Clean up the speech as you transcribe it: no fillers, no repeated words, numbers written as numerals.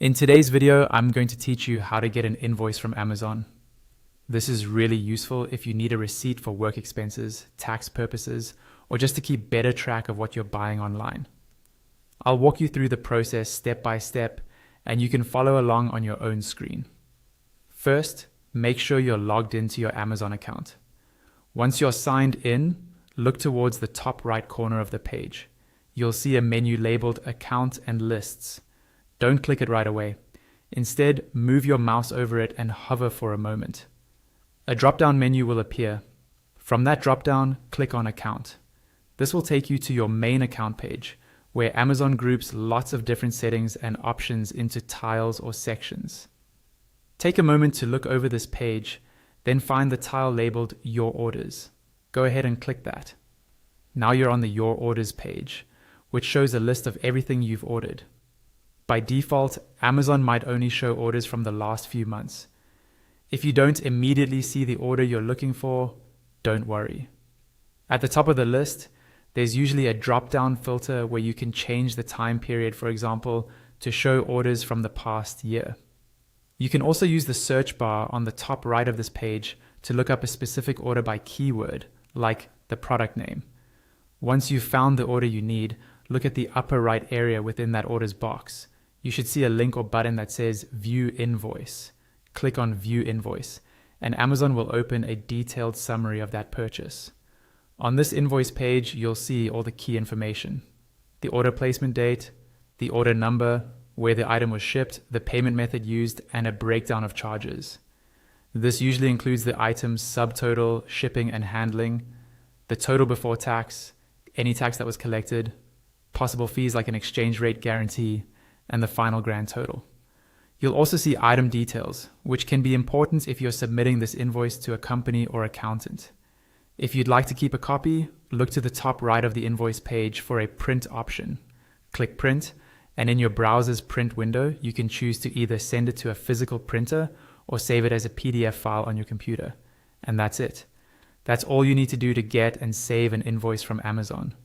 In today's video, I'm going to teach you how to get an invoice from Amazon. This is really useful if you need a receipt for work expenses, tax purposes, or just to keep better track of what you're buying online. I'll walk you through the process step by step, and you can follow along on your own screen. First, make sure you're logged into your Amazon account. Once you're signed in, look towards the top right corner of the page. You'll see a menu labeled Account and Lists. Don't click it right away. Instead, move your mouse over it and hover for a moment. A drop-down menu will appear. From that drop-down, click on Account. This will take you to your main account page, where Amazon groups lots of different settings and options into tiles or sections. Take a moment to look over this page, then find the tile labeled Your Orders. Go ahead and click that. Now you're on the Your Orders page, which shows a list of everything you've ordered. By default, Amazon might only show orders from the last few months. If you don't immediately see the order you're looking for, don't worry. At the top of the list, there's usually a drop-down filter where you can change the time period, for example, to show orders from the past year. You can also use the search bar on the top right of this page to look up a specific order by keyword, like the product name. Once you've found the order you need, look at the upper right area within that order's box. You should see a link or button that says View Invoice. Click on View Invoice, and Amazon will open a detailed summary of that purchase. On this invoice page, you'll see all the key information: the order placement date, the order number, where the item was shipped, the payment method used, and a breakdown of charges. This usually includes the item's subtotal, shipping and handling, the total before tax, any tax that was collected, possible fees like an exchange rate guarantee, and the final grand total. You'll also see item details, which can be important if you're submitting this invoice to a company or accountant. If you'd like to keep a copy, look to the top right of the invoice page for a print option. Click Print, and in your browser's print window, you can choose to either send it to a physical printer or save it as a PDF file on your computer. And that's it. That's all you need to do to get and save an invoice from Amazon.